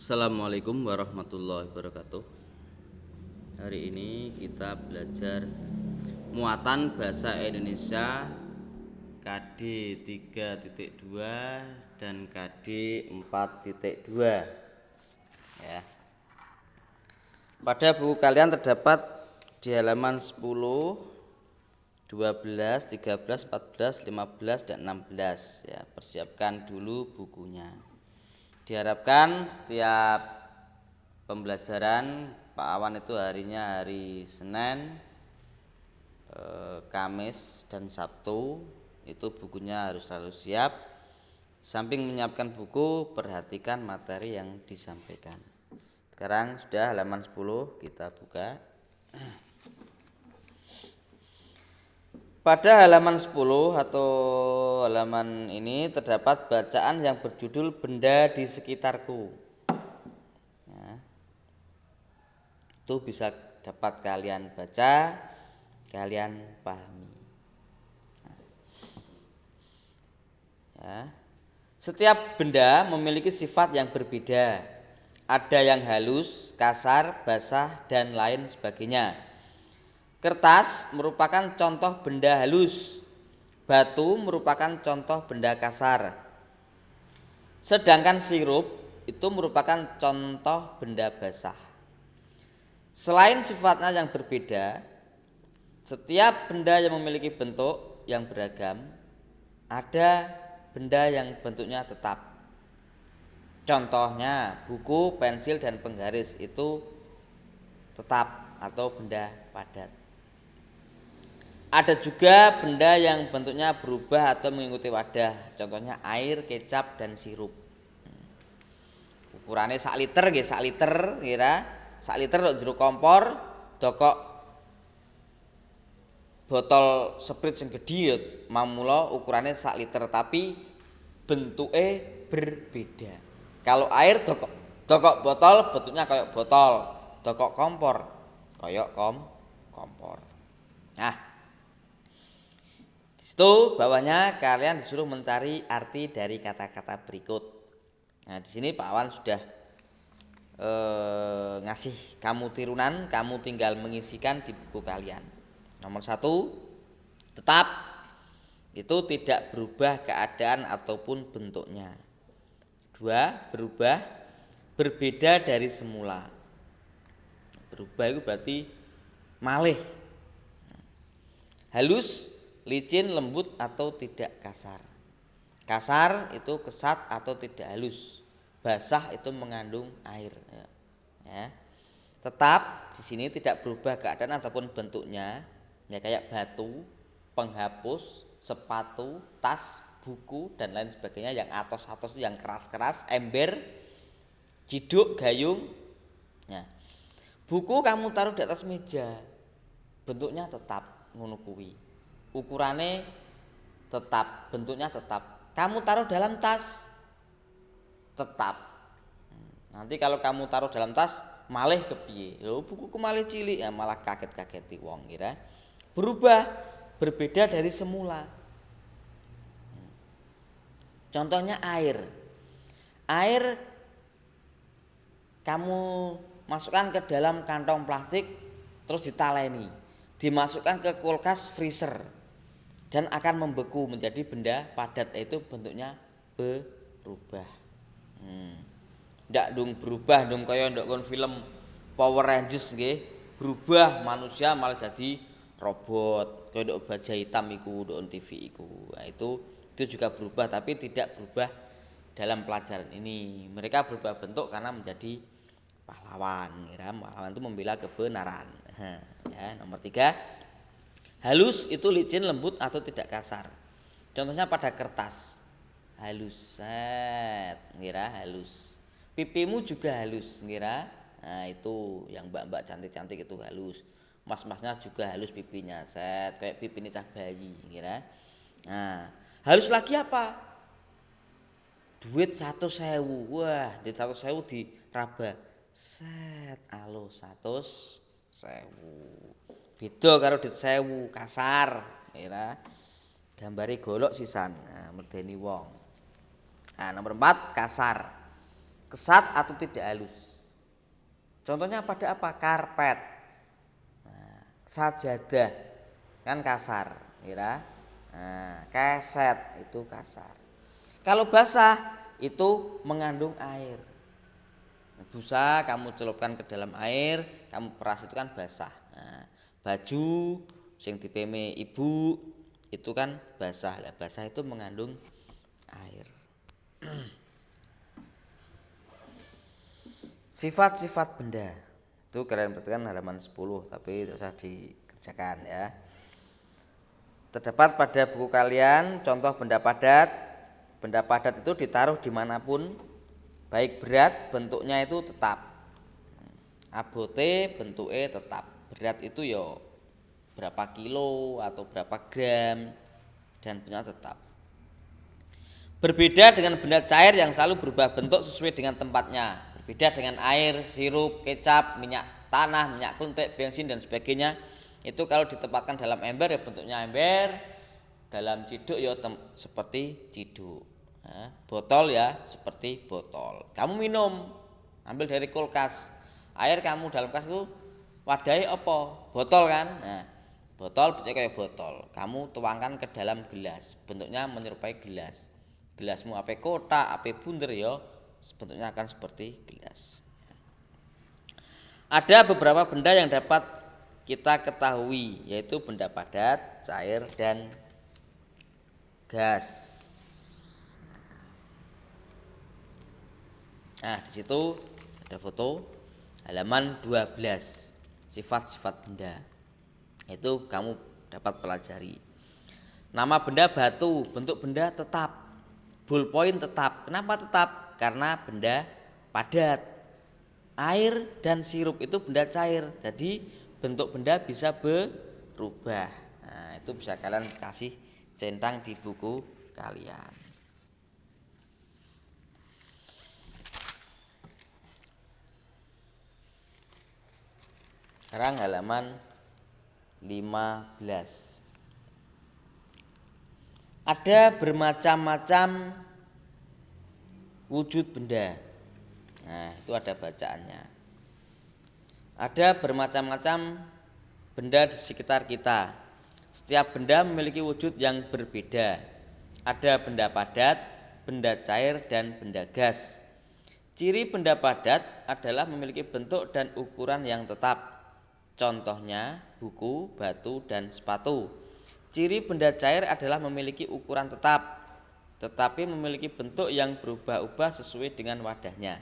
Assalamualaikum warahmatullahi wabarakatuh. Hari ini kita belajar muatan bahasa Indonesia KD 3.2 dan KD 4.2 ya. Pada buku kalian terdapat di halaman 10, 12, 13, 14, 15 dan 16 ya. Persiapkan dulu bukunya. Diharapkan setiap pembelajaran Pak Awan itu harinya hari Senin, Kamis dan Sabtu itu bukunya harus selalu siap. Samping menyiapkan buku, perhatikan materi yang disampaikan. Sekarang sudah halaman 10 kita buka. Pada halaman 10 atau halaman ini terdapat bacaan yang berjudul benda di sekitarku. Ya. Itu bisa dapat kalian baca, kalian pahami. Ya. Setiap benda memiliki sifat yang berbeda. Ada yang halus, kasar, basah, dan lain sebagainya. Kertas merupakan contoh benda halus. Batu merupakan contoh benda kasar. Sedangkan sirup itu merupakan contoh benda basah. Selain sifatnya yang berbeda, setiap benda yang memiliki bentuk yang beragam, ada benda yang bentuknya tetap. Contohnya buku, pensil, dan penggaris itu tetap atau benda padat. Ada juga benda yang bentuknya berubah atau mengikuti wadah. Contohnya air, kecap, dan sirup. Ukurannya sak liter nggih, sak liter kira. Sak liter kok jero kompor, dokok botol Sprite sing gedhi ya mamula ukurannya sak liter tapi bentuknya berbeda. Kalau air dokok botol bentuknya kayak botol, dokok kompor kayak kompor. Nah, itu bawahnya kalian disuruh mencari arti dari kata-kata berikut. Nah, di sini Pak Awan sudah ngasih kamu tirunan, kamu tinggal mengisikan di buku kalian. Nomor 1, tetap itu tidak berubah keadaan ataupun bentuknya. 2, berubah, berbeda dari semula. Berubah itu berarti malih. Halus, licin, lembut atau tidak kasar. Kasar itu kesat atau tidak halus. Basah itu mengandung air. Ya. Tetap di sini tidak berubah keadaan ataupun bentuknya. Ya kayak batu, penghapus, sepatu, tas, buku dan lain sebagainya yang atos-atos itu yang keras-keras, ember, ciduk, gayung. Ya. Buku kamu taruh di atas meja. Bentuknya tetap ngono kuwi. Ukurannya tetap, bentuknya tetap. Kamu taruh dalam tas tetap. Nanti kalau kamu taruh dalam tas malih kepiye? Lho bukuku malih cilik ya malah kaget-kageti wong kira. Berubah, berbeda dari semula. Contohnya air. Air kamu masukkan ke dalam kantong plastik terus ditaleni. Dimasukkan ke kulkas freezer dan akan membeku menjadi benda padat, yaitu bentuknya berubah. Ndak dong berubah dong kaya ndok kon film Power Rangers nggih, berubah manusia malah jadi robot kaya ndok baja hitam iku ndok TV iku. Nah, itu juga berubah tapi tidak berubah dalam pelajaran ini. Mereka berubah bentuk karena menjadi pahlawan. Pahlawan itu membela kebenaran. Ya, nomor 3, halus itu licin, lembut atau tidak kasar. Contohnya pada kertas. Halus, set, ngira halus. Pipimu juga halus, ngira. Nah, itu yang mbak-mbak cantik-cantik itu halus. Mas-masnya juga halus pipinya, set, kayak pipi cah bayi, ngira. Nah, halus lagi apa? Duit 100.000. Wah, duit 100.000 diraba. Set, alo 100.000. Beda karo duit 1.000, kasar, ngira. Gambare golok sisan, nah, medeni wong. Nah, nomor 4, kasar. kesat atau tidak halus. Contohnya pada apa? Karpet, sajadah kan kasar, kira. Nah, keset itu kasar. Kalau basah itu mengandung air. Busa kamu celupkan ke dalam air, kamu peras itu kan basah. Nah, baju sing dipeme ibu itu kan basah. Lah basah itu mengandung air. Sifat-sifat benda. Itu kalian perhatikan halaman 10, tapi tidak usah dikerjakan ya. Terdapat pada buku kalian contoh benda padat. Benda padat itu ditaruh dimanapun, baik berat bentuknya itu tetap, abote bentuknya tetap. Berat itu yo berapa kilo atau berapa gram dan bentuknya tetap. Berbeda dengan benda cair yang selalu berubah bentuk sesuai dengan tempatnya. Berbeda dengan air, sirup, kecap, minyak tanah, minyak kuntik, bensin dan sebagainya. Itu kalau ditempatkan dalam ember ya bentuknya ember, dalam ciduk ya seperti ciduk. Nah, botol ya seperti botol. Kamu minum, ambil dari kulkas. Air kamu dalam kulkas itu wadahnya apa? Botol kan? Nah, botol bentuknya kayak botol. Kamu tuangkan ke dalam gelas, bentuknya menyerupai gelas. Gelasmu apa kotak, apa bunder ya, bentuknya akan seperti gelas. Ada beberapa benda yang dapat kita ketahui, yaitu benda padat, cair, dan gas. Nah, di situ ada foto halaman 12, sifat-sifat benda. Itu kamu dapat pelajari. Nama benda batu, bentuk benda tetap. Ballpoint tetap. Kenapa tetap? Karena benda padat. Air dan sirup itu benda cair. Jadi bentuk benda bisa berubah. Nah, itu bisa kalian kasih centang di buku kalian. Sekarang halaman 15. Ada bermacam-macam wujud benda. Nah, itu ada bacaannya. Ada bermacam-macam benda di sekitar kita. Setiap benda memiliki wujud yang berbeda. Ada benda padat, benda cair, dan benda gas. Ciri benda padat adalah memiliki bentuk dan ukuran yang tetap. Contohnya buku, batu, dan sepatu. Ciri benda cair adalah memiliki ukuran tetap, tetapi memiliki bentuk yang berubah-ubah sesuai dengan wadahnya.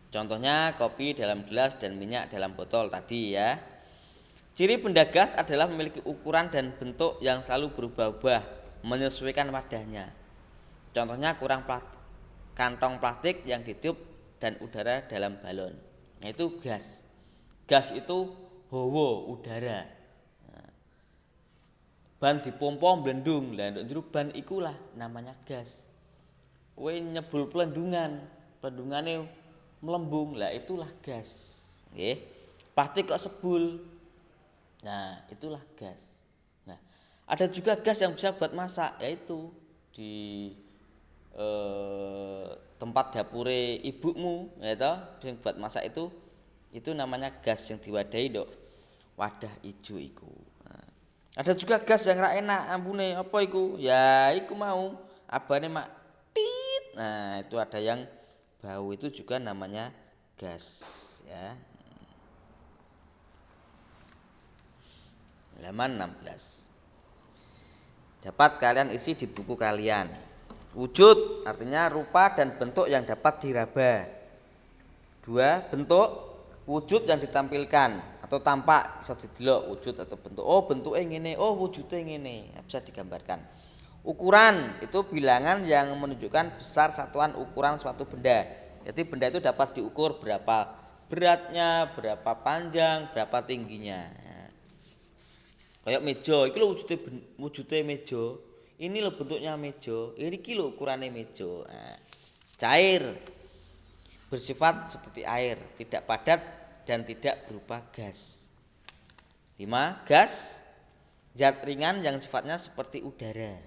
Contohnya kopi dalam gelas dan minyak dalam botol tadi ya. Ciri benda gas adalah memiliki ukuran dan bentuk yang selalu berubah-ubah menyesuaikan wadahnya. Contohnya kantong plastik yang ditiup dan udara dalam balon. Nah, itu gas. Gas itu hawa udara. Ban dipompa mblendung, lah nduk njero ban ikulah namanya gas. Kowe nyebul pelendungane melembung, lah itulah gas. Nggih. Plastik kok sebul. Nah, itulah gas. Nah, ada juga gas yang bisa buat masak, yaitu di tempat dapure ibumu, ya toh, yang buat masak itu namanya gas yang diwadahi dok wadah ijo iku. Nah, ada juga gas yang ra enak ambune, apa iku? Ya iku mau abane mak tit. Nah, itu ada yang bau, itu juga namanya gas ya. Halaman 16. Dapat kalian isi di buku kalian. Wujud artinya rupa dan bentuk yang dapat diraba. 2. Bentuk, wujud yang ditampilkan atau tampak, bisa didelok wujud atau bentuk. Oh, bentuknya ngene, oh wujudnya ngene, bisa digambarkan. Ukuran itu bilangan yang menunjukkan besar satuan ukuran suatu benda. Jadi benda itu dapat diukur berapa beratnya, berapa panjang, berapa tingginya. Kayak meja, iki lho wujude meja. Ini lho bentuknya meja. Iki lho ukurane meja. Nah, cair bersifat seperti air, tidak padat dan tidak berupa gas. 5. Gas, zat ringan yang sifatnya seperti udara.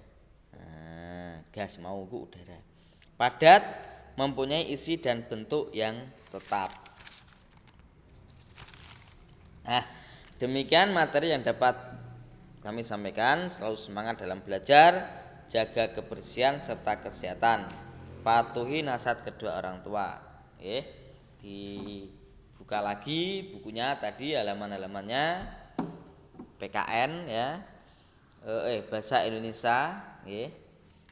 Nah, gas mau ku udara. Padat, mempunyai isi dan bentuk yang tetap. Nah, demikian materi yang dapat kami sampaikan. Selalu semangat dalam belajar, jaga kebersihan serta kesehatan, patuhi nasihat kedua orang tua. Dibuka lagi bukunya tadi, halaman-halamannya PKN ya, bahasa Indonesia.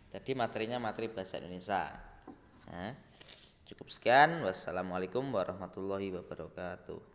Tadi materinya materi bahasa Indonesia. Nah, cukup sekian. Wassalamualaikum warahmatullahi wabarakatuh.